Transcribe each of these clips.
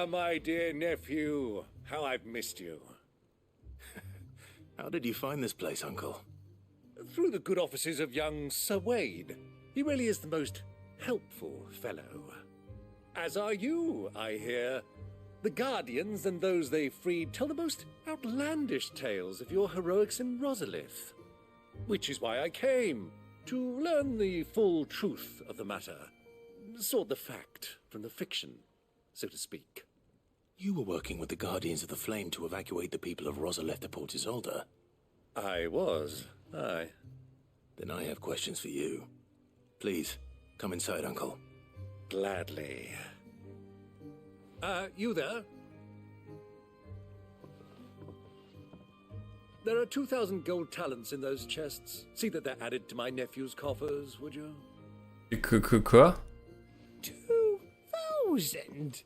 Ah, my dear nephew, how I've missed you. How did you find this place, Uncle? Through the good offices of young Sir Wade. He really is the most helpful fellow. As are you, I hear. The Guardians and those they freed tell the most outlandish tales of your heroics in Rosalith. Which is why I came, to learn the full truth of the matter. Sort the fact from the fiction, so to speak. You were working with the Guardians of the Flame to evacuate the people of Rosalith to Port Isolde. I was, aye. Then I have questions for you. Please, come inside, Uncle. Gladly. You there? There are 2,000 gold talents in those chests. See that they're added to my nephew's coffers, would you? Quoi? 2,000?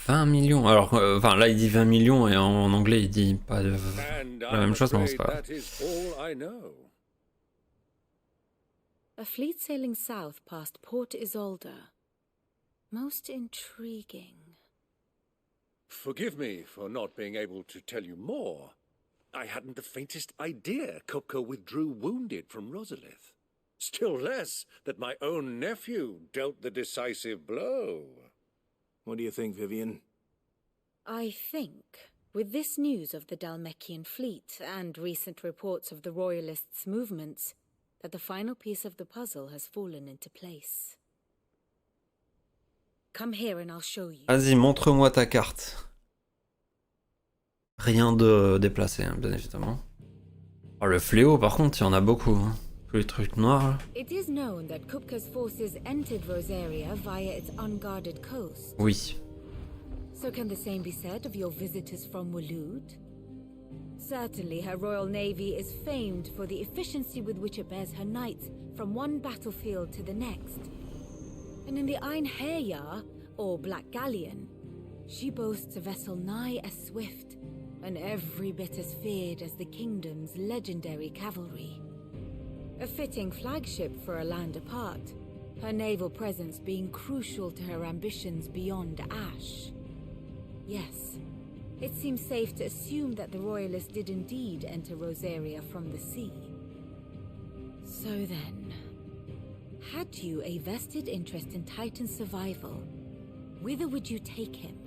20 millions. Alors, enfin, là, il dit 20 millions et en anglais, il dit pas de... la même chose, mais c'est pas... That is all I know. A fleet sailing south past Port Isolde. Most intriguing. Forgive me for not being able to tell you more. I hadn't the faintest idea Kupka withdrew wounded from Rosalith. Still less that my own nephew dealt the decisive blow. What do you think, Vivian? I think, with this news of the Dalmekian fleet and recent reports of the Royalists' movements, that the final piece of the puzzle has fallen into place. Come here and I'll show you. Vas-y, montre-moi ta carte. Rien de déplacé, hein, bien évidemment. Oh, le fléau, par contre, il y en a beaucoup. Hein. Tous les trucs noirs, là. It is known that Kupka's forces entered Rosaria via its unguarded coast. Oui. So can the same be said of your visitors from Waloed? Certainly her royal navy is famed for the efficiency with which it bears her knights from one battlefield to the next. And in the Einherjar, or Black Galleon, she boasts a vessel nigh as swift, and every bit as feared as the kingdom's legendary cavalry. A fitting flagship for a land apart, her naval presence being crucial to her ambitions beyond Ash. Yes, it seems safe to assume that the Royalists did indeed enter Rosaria from the sea. So then, had you a vested interest in Titan's survival, whither would you take him?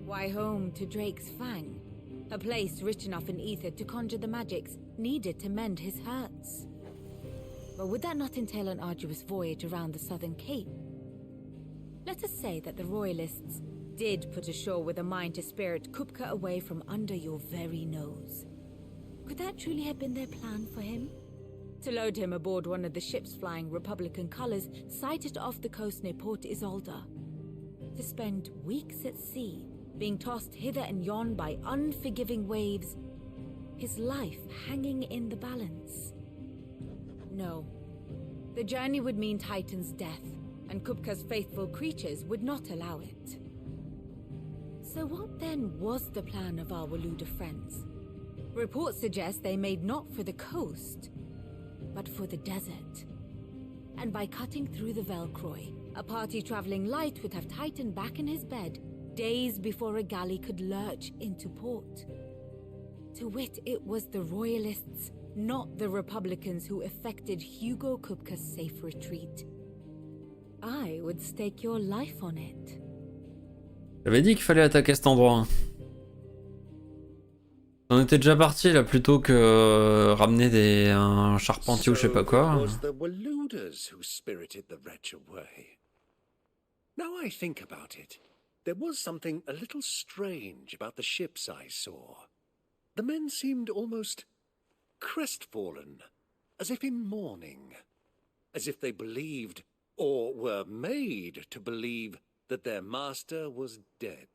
Why, home to Drake's Fang, a place rich enough in ether to conjure the magics needed to mend his hurts. But would that not entail an arduous voyage around the southern cape? Let us say that the Royalists did put ashore with a mind to spirit Kupka away from under your very nose. Could that truly have been their plan for him? To load him aboard one of the ships flying Republican colors sighted off the coast near Port Isolde. To spend weeks at sea, being tossed hither and yon by unforgiving waves, his life hanging in the balance. No. The journey would mean Titan's death, and Kupka's faithful creatures would not allow it. So what then was the plan of our Waluda friends? Reports suggest they made not for the coast, but for the desert. And by cutting through the Velcroy, a party traveling light would have Titan back in his bed days before a galley could lurch into port. To wit, it was the Royalists, not the Republicans, who effected Hugo Kupka's safe retreat. I would stake your life on it. J'avais dit qu'il fallait attaquer cet endroit. On était déjà parti là plutôt que ramener un charpentier ou je sais pas quoi. Now I think about it, there was something a little strange about the ships I saw. The men seemed almost crestfallen, as if in mourning, as if they believed, or were made to believe, that their master was dead.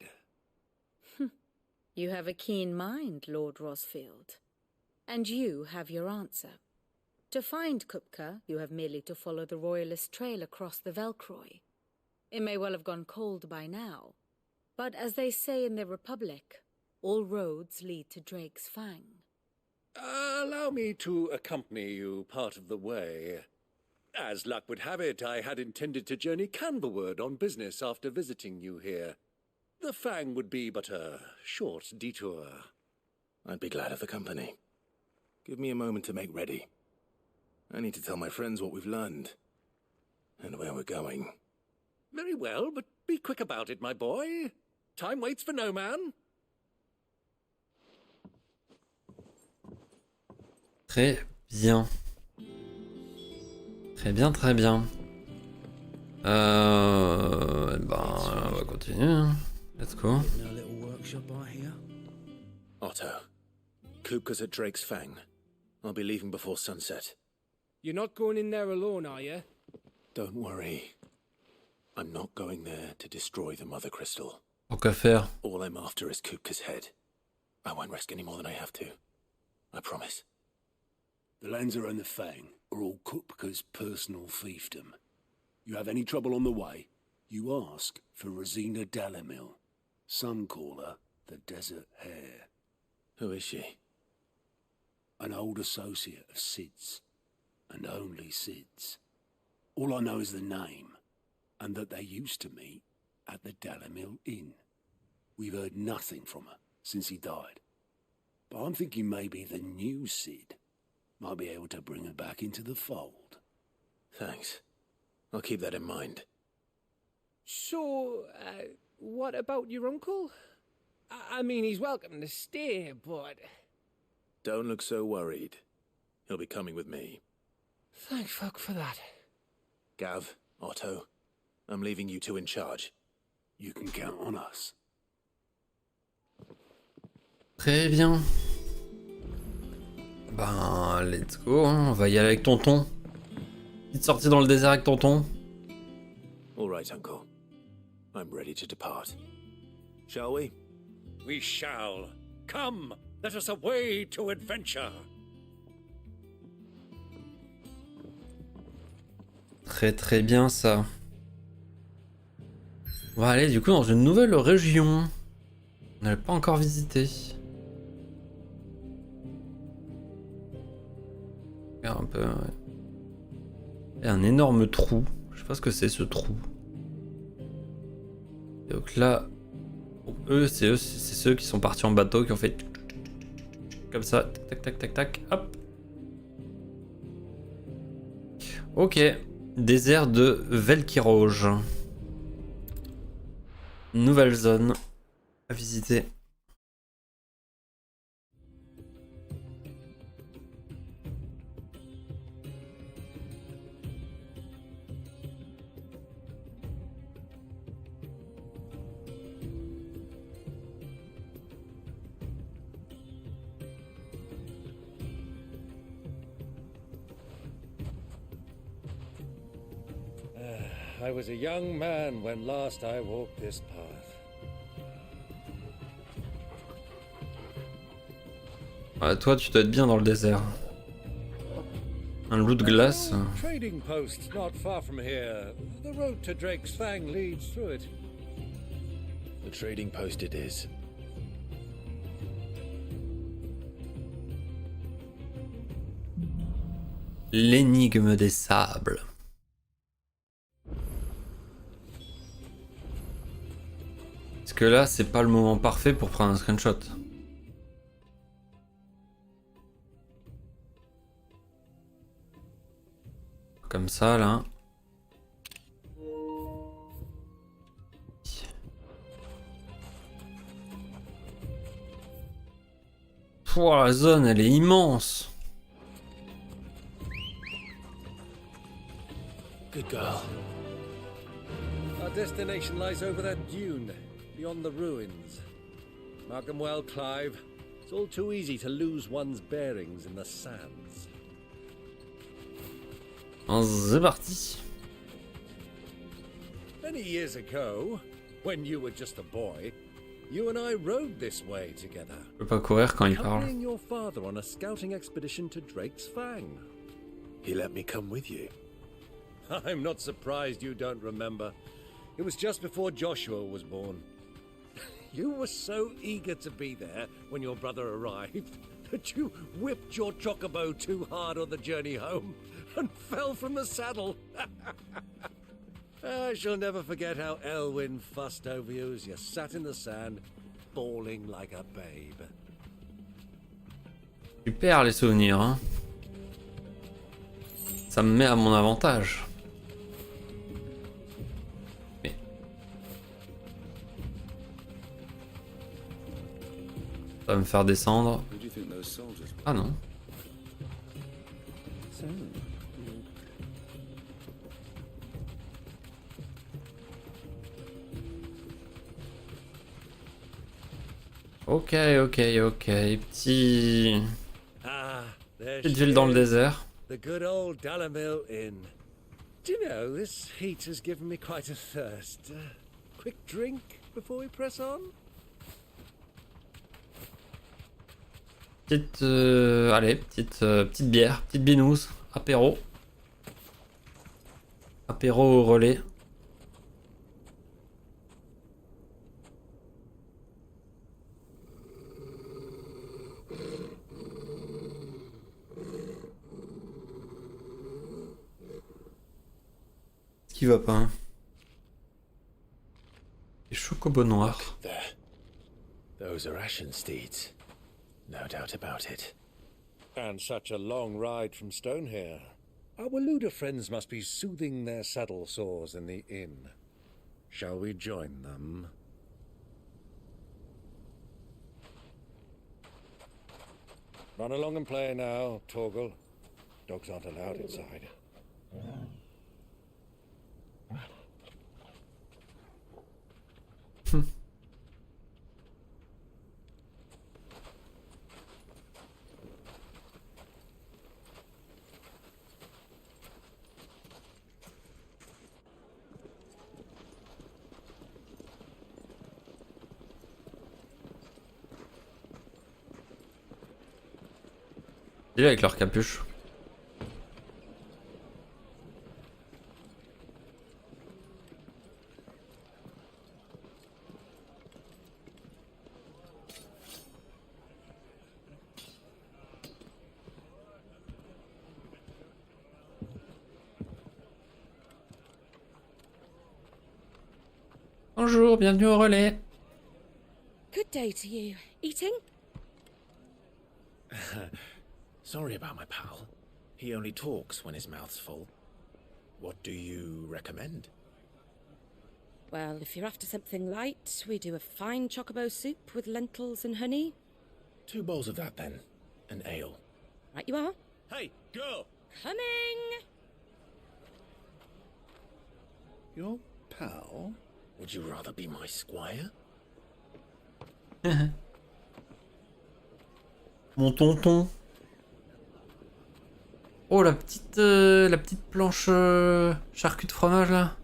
You have a keen mind, Lord Rosfield. And you have your answer. To find Kupka, you have merely to follow the Royalist trail across the Velcroy. It may well have gone cold by now, but as they say in the Republic, all roads lead to Drake's Fang. Allow me to accompany you part of the way. As luck would have it, I had intended to journey Canverward on business after visiting you here. The Fang would be but a short detour. I'd be glad of the company. Give me a moment to make ready. I need to tell my friends what we've learned. And where we're going. Very well, but be quick about it, my boy. Time waits for no man. Très bien. Très bien, très bien. On va continuer. Let's go. No little workshop out here. Otto, Kupka's at Drake's Fang. I'll be leaving before sunset. You're not going in there alone, are you? Don't worry. I'm not going there to destroy the Mother Crystal. Tant qu'à faire. All I'm after is Kupka's head. I won't risk any more than I have to. I promise. The Lanza and the Fang are all Kupka's personal fiefdom. You have any trouble on the way, you ask for Rosina Dalamil. Some call her the Desert Hare. Who is she? An old associate of Sid's, and only Sid's. All I know is the name, and that they used to meet at the Dalamil Inn. We've heard nothing from her since he died. But I'm thinking maybe the new Sid might be able to bring her back into the fold. Thanks. I'll keep that in mind. So, what about your uncle? I mean, he's welcome to stay, but... Don't look so worried. He'll be coming with me. Thank fuck for that. Gav, Otto, I'm leaving you two in charge. You can count on us. Très bien. Ben, let's go. On va y aller avec tonton. Petite sortie dans le désert avec tonton. All right, Uncle. I'm ready to depart. Shall we? We shall. Come, let us away to adventure. Très très bien ça. On va aller du coup dans une nouvelle région. On n'avait pas encore visité. Regarde un peu. Ouais. Il y a un énorme trou. Je sais pas ce que c'est ce trou. Et donc là, pour eux, c'est ceux qui sont partis en bateau qui ont fait comme ça, tac tac tac tac, hop. Ok, désert de Velkiroge. Nouvelle zone à visiter. I was a young man when last I walked this path. Ah, toi, tu dois être bien dans le désert. Un loup de glace. Trading post not far from here. The road to Drake's Fang leads through it. The trading post it is. L'énigme des sables. Est-ce que là, c'est pas le moment parfait pour prendre un screenshot? Comme ça, là. Pouah, la zone, elle est immense. Good girl. Our destination lies over that dune, beyond the ruins. Mark them well, Clive. It's all too easy to lose one's bearings in the sands. C'est parti. Many years ago, when you were just a boy, you and I rode this way together. Je peux pas courir quand il parle. Accompanying your father on a scouting expedition to Drake's Fang. He let me come with you. I'm not surprised you don't remember. It was just before Joshua was born. You were so eager to be there when your brother arrived that you whipped your chocobo too hard on the journey home and fell from the saddle. I shall never forget how Elwyn fussed over you as you sat in the sand, bawling like a babe. Super les souvenirs, hein. Ça me met à mon avantage. Mais... Ça va me faire descendre. Ah non. Ok, petit... Ah, there Petite she ville dans le is, désert. the good old Dallamil Inn. Do you know, this heat has given me quite a thirst. Quick drink before we press on? Petite... allez, petite bière, petite binouse, apéro. Apéro au relais. Ce qui va pas, hein. Les chocobos noirs. There. Those are Ashen steeds. No doubt about it. And such a long ride from Stonehair. Our Waluda friends must be soothing their saddle sores in the inn. Shall we join them? Run along and play now, Torgal. Dogs aren't allowed inside. Il est avec leur capuche. Bonjour, bienvenue au relais. Good day to you. Eating? Sorry about my pal. He only talks when his mouth's full. What do you recommend? Well, if you're after something light, we do a fine chocobo soup with lentils and honey. 2 bowls of that then. An ale. Right you are. Hey, girl! Coming! Your pal? Would you rather be my squire? Mon tonton. Oh, la petite planche charcut de fromage là.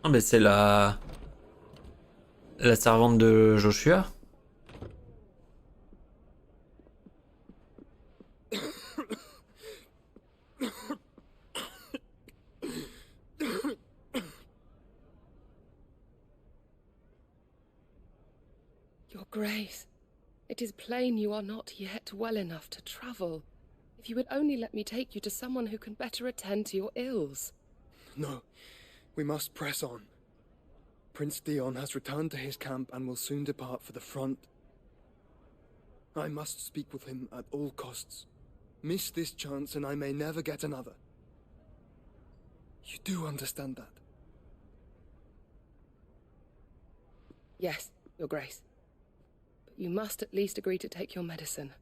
Ah mais c'est la servante de Joshua. Your Grace, it is plain you are not yet well enough to travel. If you would only let me take you to someone who can better attend to your ills. No, we must press on. Prince Dion has returned to his camp and will soon depart for the front. I must speak with him at all costs. Miss this chance and I may never get another. You do understand that? Yes, Your Grace. But you must at least agree to take your medicine.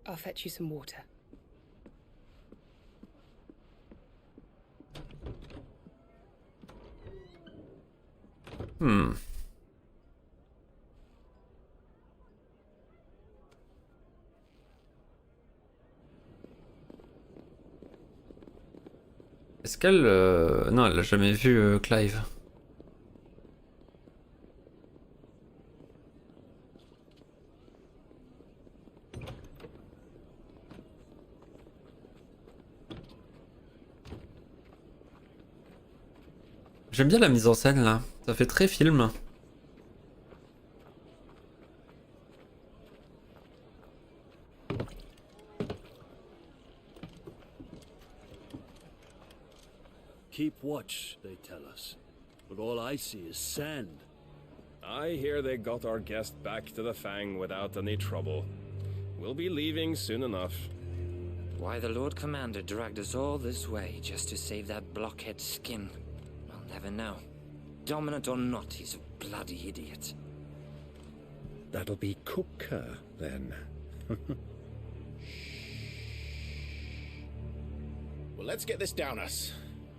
I'll fetch you some water. Est-ce qu'elle... Non, elle a jamais vu Clive. J'aime bien la mise en scène là, ça fait très film. Keep watch, they tell us. But all I see is sand. I hear they got our guest back to the Fang without any trouble. We'll be leaving soon enough. Why the Lord Commander dragged us all this way just to save that blockhead skin, I'll never know. Dominant or not, he's a bloody idiot. That'll be Cooker, then. Well, let's get this down us.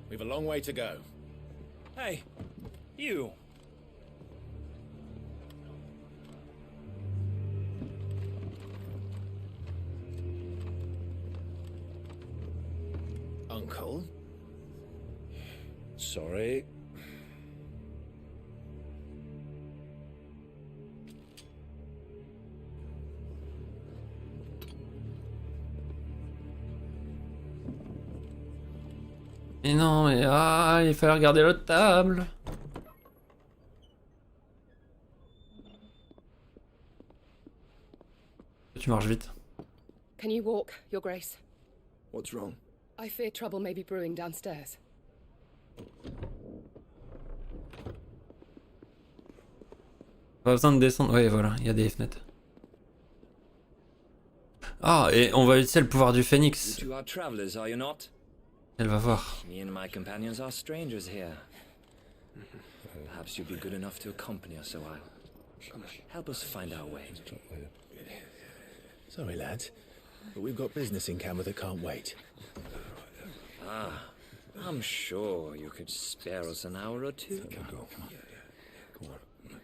We've a long way to go. Hey, you. Uncle? Sorry. Mais non, mais ah, il fallait regarder l'autre table. Tu marches vite. Can you walk, Your Grace? What's wrong? I fear trouble may be brewing downstairs. Pas besoin de descendre. Ouais, voilà, il y a des fenêtres. Ah, et on va utiliser le pouvoir du phénix. You two are travelers, are you not? Elle va voir. Me and my companions are strangers here. Perhaps you'd be good enough to accompany us a while. Help us find our way. Sorry, lads, but we've got business in camera that can't wait. Ah, I'm sure you could spare us an hour or two.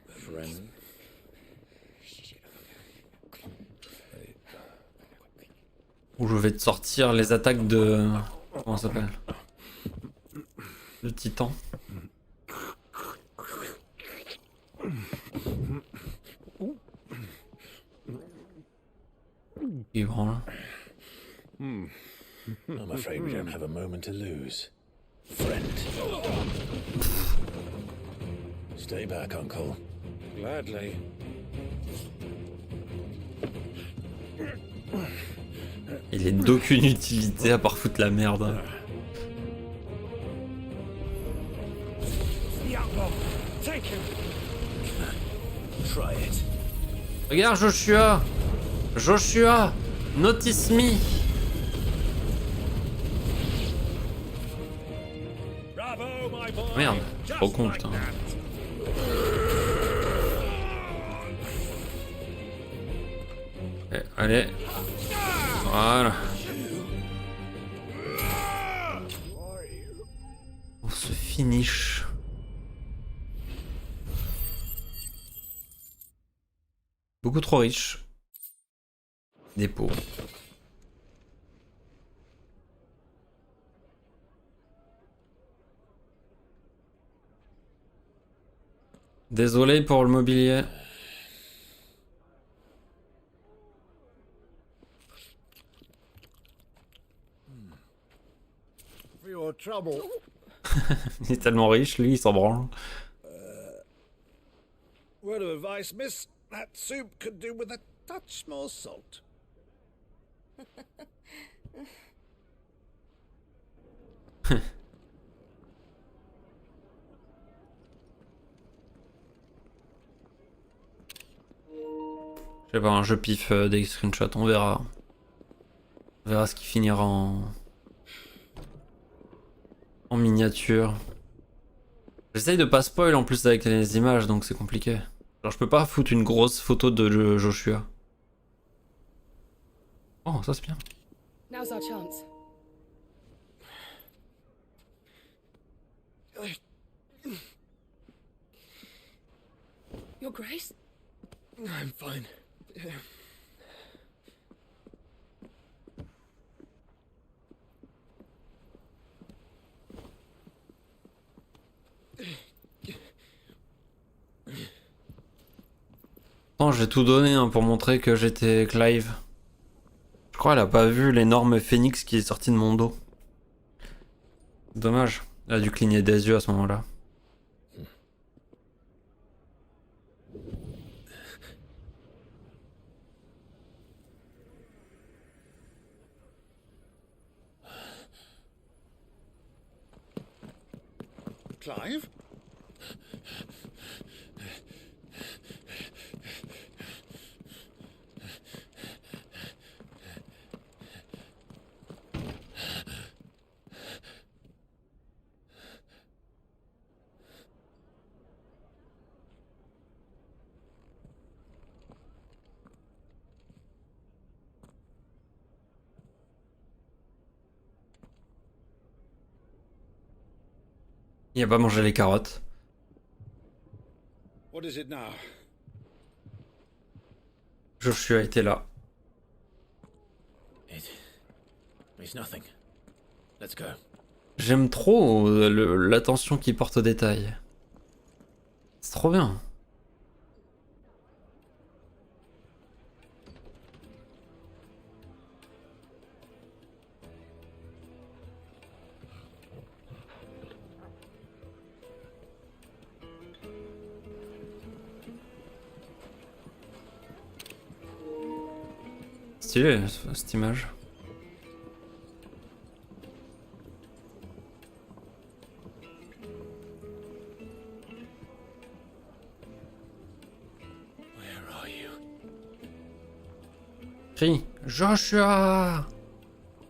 Friend. Où je vais te sortir les attaques de... Comment ça s'appelle? De titan. Il branle. I'm afraid we don't have a moment to lose. Friend. Stay back, Uncle. Gladly. Il est d'aucune utilité à part foutre la merde. Try it. Regarde Joshua! Joshua! Notice me! Merde, je suis trop con putain. Allez. Voilà. On se finish. Beaucoup trop riche. Dépôt. Désolé pour le mobilier. Il est tellement riche, lui, il s'en branle. Word of advice, miss. That soup could do with a touch more salt. Je sais pas, un jeu pif des screenshots, on verra. On verra ce qui finira en miniature. J'essaye de pas spoil en plus avec les images, donc c'est compliqué. Alors je peux pas foutre une grosse photo de Joshua. Oh, ça c'est bien. Now's our chance. Your Grace? I'm fine. Non, j'ai tout donné hein, pour montrer que j'étais Clive. Je crois qu'elle a pas vu l'énorme phénix qui est sorti de mon dos. Dommage, elle a dû cligner des yeux à ce moment-là. Clive? Il a pas mangé les carottes. What is it now? Joshua était là. It's nothing. Let's go. J'aime trop l'attention qu'il porte aux détails. C'est trop bien. Stylé cette image. Where are you? Crie Joshua!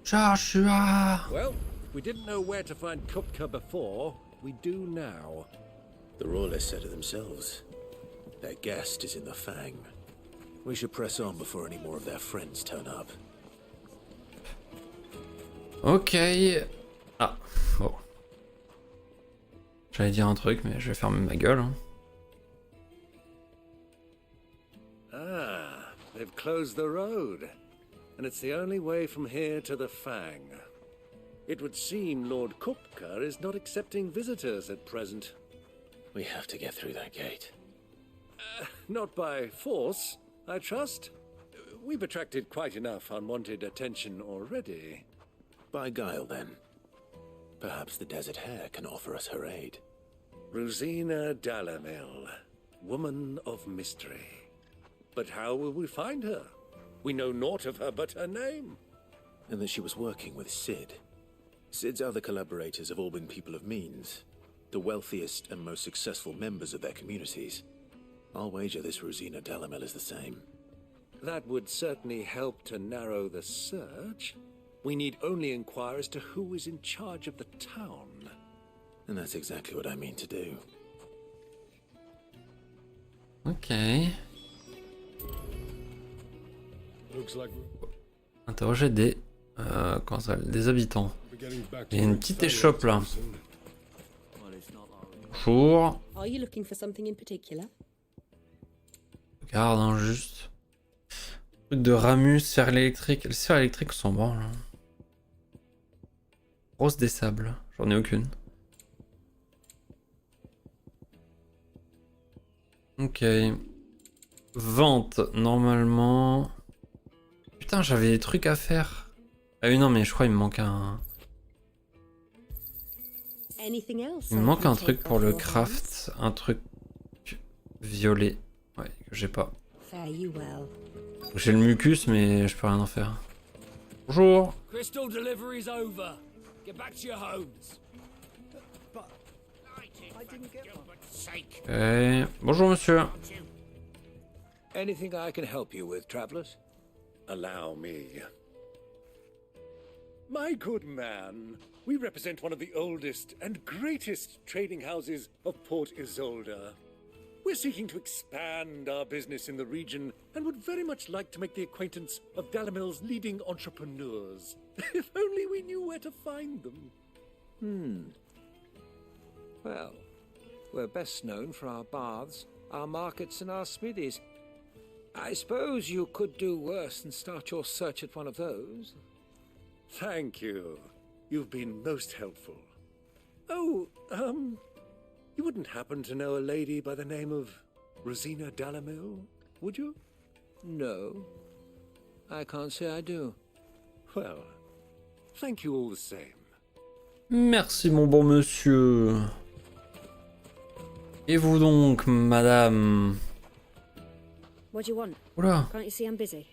Joshua! Well, we didn't know where to find Kupka before. We do now. The Royalists said it themselves. Their guest is in the Fang. We should press on before any more of their friends turn up. Ok. Ah, bon. J'allais dire un truc, mais je vais fermer ma gueule. Hein. Ah, they've closed the road. And it's the only way from here to the Fang. It would seem Lord Kupka is not accepting visitors at present. We have to get through that gate. Not by force, I trust. We've attracted quite enough unwanted attention already. By guile, then. Perhaps the Desert Hare can offer us her aid. Rosina Dalamil, woman of mystery. But how will we find her? We know naught of her but her name. And that she was working with Sid. Sid's other collaborators have all been people of means. The wealthiest and most successful members of their communities. I'll wager this Rosina Dalamil is the same. That would certainly help to narrow the search. We need only inquire as to who is in charge of the town. And that's exactly what I mean to do. Ok. Looks like Interroger des... comment ça s'appelle, des habitants. Il y a une petite échoppe là. Bonjour. Are you looking for something in particular? Regarde, hein, juste. Truc de Ramus, sphère électrique. Les sphères électriques sont bon là. Rose des sables. J'en ai aucune. Ok. Vente, normalement. Putain, j'avais des trucs à faire. Ah oui, non, mais je crois qu'il me manque un... Il me manque un truc pour le craft. Un truc violet. Ouais, que j'ai pas. J'ai le mucus, mais je peux rien en faire. Bonjour. Crystal delivery's over. Get back to your homes. Ok. Bonjour, monsieur. Anything I can help you with, travelers? Allow me. My good man, we represent one of the oldest and greatest trading houses of Port Isolde. We're seeking to expand our business in the region and would very much like to make the acquaintance of Dalamil's leading entrepreneurs. If only we knew where to find them. Well, we're best known for our baths, our markets, and our smithies. I suppose you could do worse than start your search at one of those. Thank you. You've been most helpful. Oh, you wouldn't happen to know a lady by the name of Rosina Dalamil, would you? No, I can't say I do. Well, thank you all the same. Merci, mon bon monsieur. Et vous donc, madame? What do you want? Oula. Can't you see I'm busy?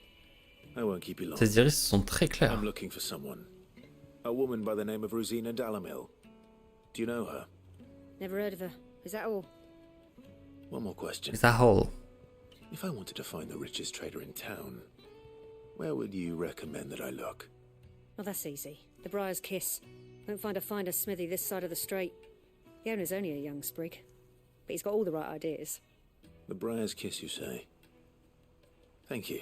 I won't keep you long. Ces iris sont très clairs. I'm looking for someone. A woman by the name of Rosina Dalamil. Do you know her? Never heard of her. Is that all? One more question. Is that all? If I wanted to find the richest trader in town, where would you recommend that I look? Well, that's easy. The Briar's Kiss. Won't find a finer smithy this side of the strait. The owner's only a young sprig, but he's got all the right ideas. The Briar's Kiss, you say? Thank you.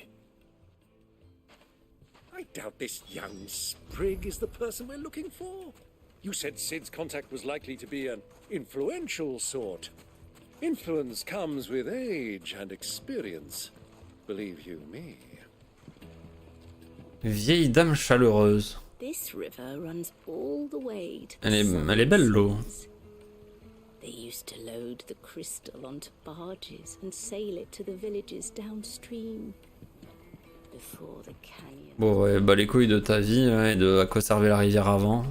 I doubt this young sprig is the person we're looking for. You said Sid's contact was likely to be an influential sort. Influence comes with age and experience, believe you me. Vieille dame chaleureuse. This river runs all the way to Elle est belle l'eau. They used to load the crystal onto barges and sail it to the villages downstream. Before the canyon. Bon, ouais, bah les couilles de ta vie et de à quoi servait la rivière avant.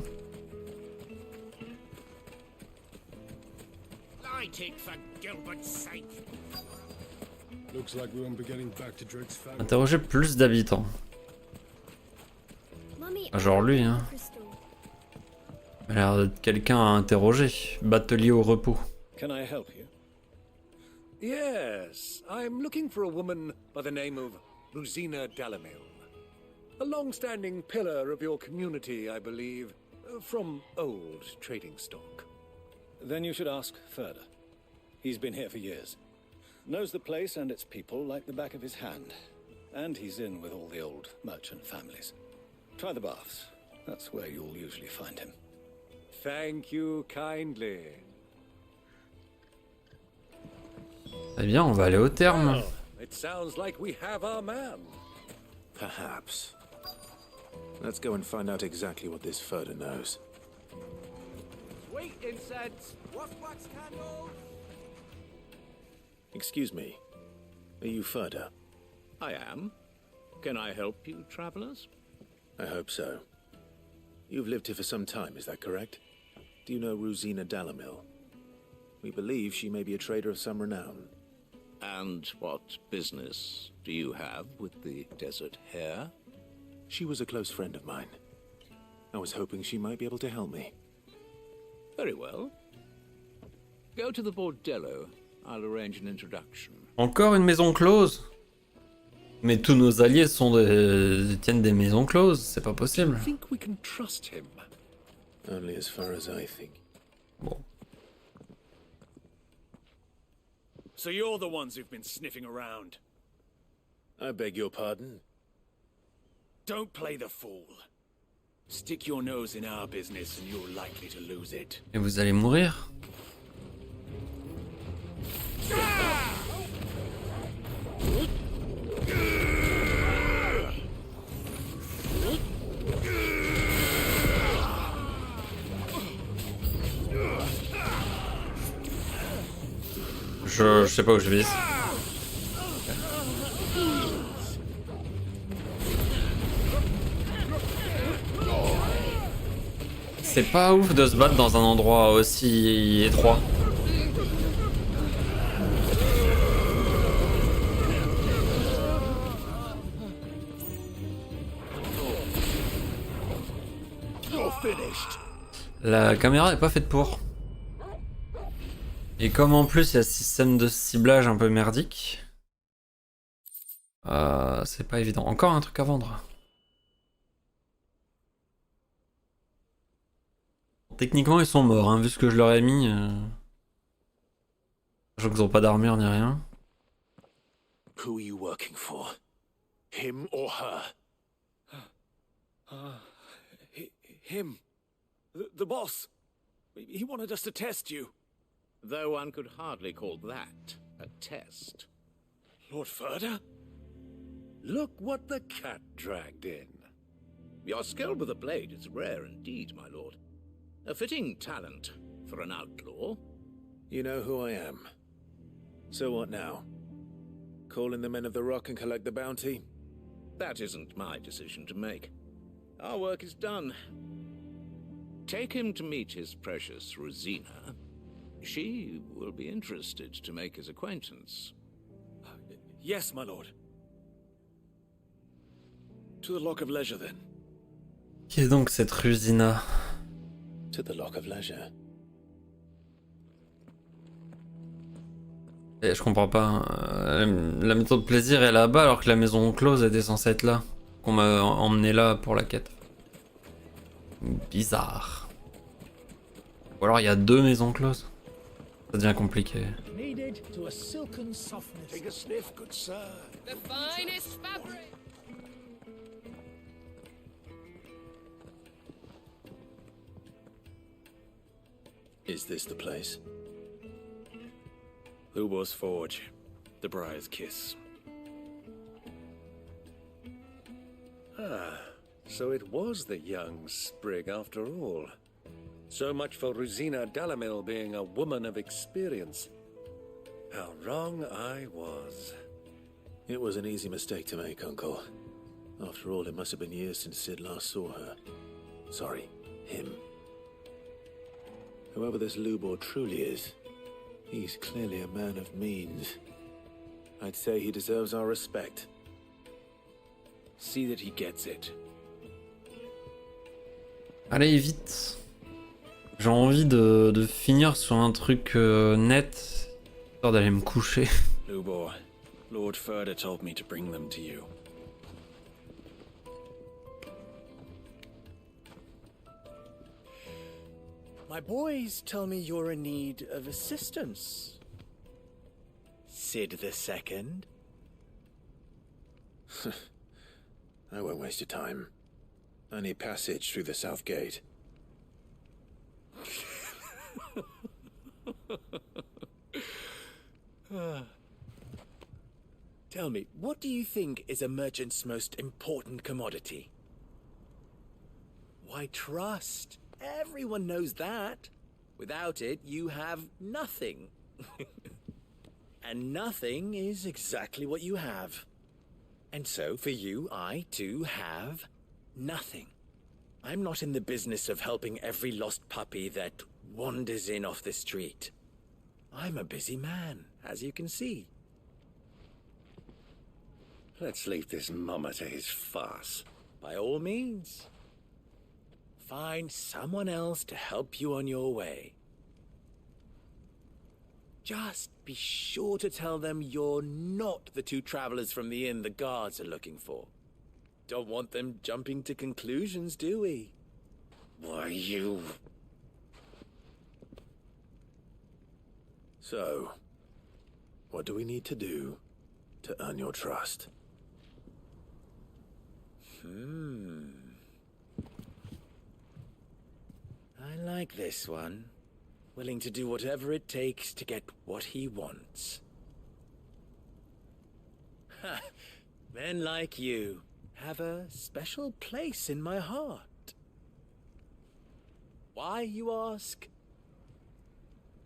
Interroger plus d'habitants. Genre lui, hein. Il a l'air d'être quelqu'un à interroger. Batelier au repos. Can I help you? Yes, I'm looking for a woman by the name of Rosina Dalamil. A long-standing pillar of your community, I believe, from old trading stock. Then you should ask Ferda. He's been here for years. Knows the place and its people like the back of his hand. And he's in with all the old merchant families. Try the baths. That's where you'll usually find him. Thank you kindly. Eh bien, on va aller au terme. Well, it sounds like we have our man. Perhaps. Let's go and find out exactly what this Ferda knows. Sweet incense. Wax candles. Excuse me. Are you Ferda? I am. Can I help you, travelers? I hope so. You've lived here for some time, is that correct? Do you know Rosina Dalamil? We believe she may be a trader of some renown. And what business do you have with the desert hare? She was a close friend of mine. I was hoping she might be able to help me. Very well. Go to the bordello. I'll arrange an introduction. Encore une maison close? Mais tous nos alliés tiennent des maisons closes, c'est pas possible. I think we can trust him. Only as far as I think. Bon. So you're the ones who've been sniffing around. I beg your pardon? Don't play the fool. Stick your nose in our business and you're likely to lose it. Et vous allez mourir? Je sais pas où je vise. C'est pas ouf de se battre dans un endroit aussi étroit. La caméra est pas faite pour. Et comme en plus il y a ce système de ciblage un peu merdique, c'est pas évident. Encore un truc à vendre. Techniquement ils sont morts, hein, vu ce que je leur ai mis. Je vois qu'ils ont pas d'armure ni rien. Who are you working for? Him or her? Him. The boss. He wanted us to test you. Though one could hardly call that a test. Lord Ferda? Look what the cat dragged in. Your skill with the blade is rare indeed, my lord. A fitting talent for an outlaw. You know who I am. So what now? Call in the men of the rock and collect the bounty? That isn't my decision to make. Our work is done. Take him to meet his precious Rosina. She will be interested to make his acquaintance. Yes, my lord. To the Lock of Leisure, then. Qui est donc cette Rosina? To the Lock of Leisure. Et je comprends pas. La maison de plaisir est là-bas alors que la maison close était censée être là. Qu'on m'a emmené là pour la quête. Bizarre. Ou alors il y a 2 maisons closes. Ça devient compliqué. Kneaded to a silken softness. Take a sniff, good sir. The finest fabric! Is this the place? Lubor's Forge. The Briar's Kiss. Ah, so it was the young sprig after all. So much for Rosina Dalamil being a woman of experience. How wrong I was. It was an easy mistake to make, Uncle. After all, it must have been years since Sid last saw her. Sorry, him. Whoever this Lubor truly is, he's clearly a man of means. I'd say he deserves our respect. See that he gets it. Allez, vite. J'ai envie de finir sur un truc net, histoire d'aller me coucher. Lubor, Lord Furder told me to bring them to you. My boys tell me you're in need of assistance. Sid II? I won't waste your time. I need passage through the south gate. Tell me, what do you think is a merchant's most important commodity? Why, trust. Everyone knows that. Without it, you have nothing. And nothing is exactly what you have. And so, for you, I, too, have nothing. I'm not in the business of helping every lost puppy that wanders in off the street. I'm a busy man, as you can see. Let's leave this mummer to his farce. By all means. Find someone else to help you on your way. Just be sure to tell them you're not the 2 travelers from the inn the guards are looking for. Don't want them jumping to conclusions, do we? Why, you... So, what do we need to do to earn your trust? I like this one. Willing to do whatever it takes to get what he wants. Ha! Men like you have a special place in my heart. Why, you ask?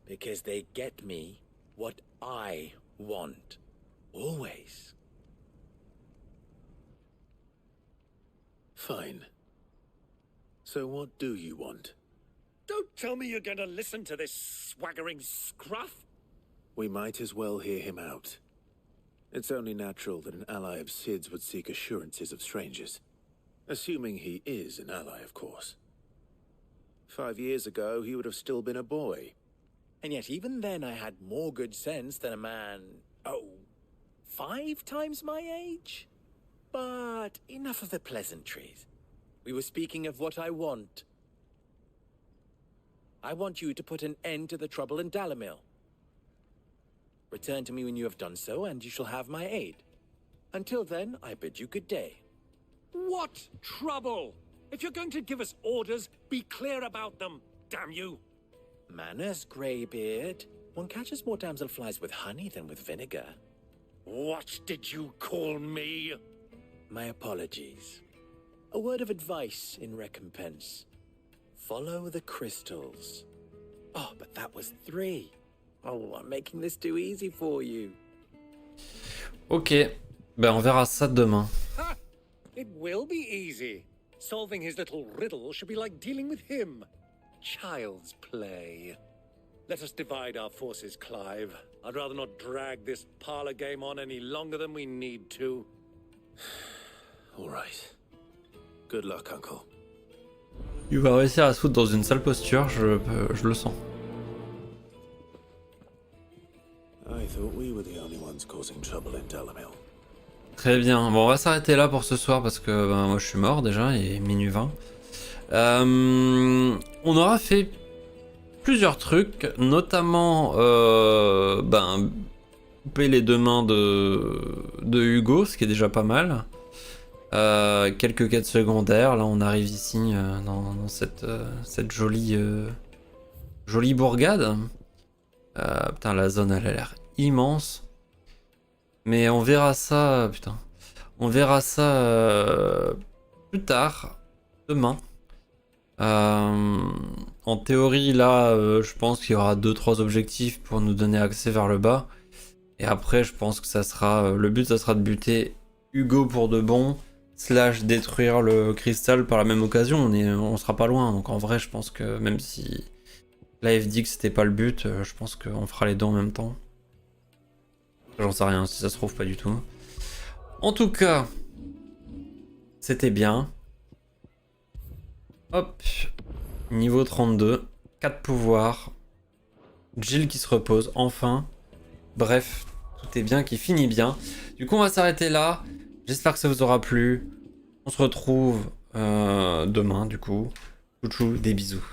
Because they get me what I want. Always. Fine. So what do you want? Don't tell me you're going to listen to this swaggering scruff. We might as well hear him out. It's only natural that an ally of Sid's would seek assurances of strangers. Assuming he is an ally, of course. 5 years ago, he would have still been a boy. And yet even then I had more good sense than a man, 5 times my age? But enough of the pleasantries. We were speaking of what I want. I want you to put an end to the trouble in Dalamil. Return to me when you have done so, and you shall have my aid. Until then, I bid you good day. What trouble? If you're going to give us orders, be clear about them, damn you! Manners, Greybeard. One catches more damselflies with honey than with vinegar. What did you call me? My apologies. A word of advice in recompense. Follow the crystals. Oh, but that was 3. Oh, I'm making this too easy for you. Ok, ben on verra ça demain. Ha! It will be easy. Solving his little riddle should be like dealing with him. Child's play. Let us divide our forces, Clive. I'd rather not drag this parlor game on any longer than we need to. All right. Good luck, Uncle. Il va réussir à se foutre dans une sale posture, je le sens. I thought we were causing trouble in Dalamil. Très bien. Bon, on va s'arrêter là pour ce soir parce que moi je suis mort déjà, il est minuit 20. On aura fait plusieurs trucs, notamment couper les 2 mains de Hugo, ce qui est déjà pas mal. Quelques quêtes secondaires. Là, on arrive ici dans cette jolie bourgade. Putain, la zone elle a l'air immense. Mais on verra ça, putain. On verra ça plus tard, demain. En théorie, là, je pense qu'il y aura 2-3 objectifs pour nous donner accès vers le bas. Et après, je pense que ça sera... le but, ça sera de buter Hugo pour de bon, / détruire le cristal par la même occasion. On sera pas loin. Donc en vrai, je pense que même si Live dit que c'était pas le but, je pense qu'on fera les deux en même temps. J'en sais rien, si ça se trouve pas du tout. En tout cas, c'était bien. Hop, niveau 32, 4 pouvoirs. Jill qui se repose, enfin. Bref, tout est bien qui finit bien. Du coup, on va s'arrêter là. J'espère que ça vous aura plu. On se retrouve demain, du coup. Chouchou, des bisous.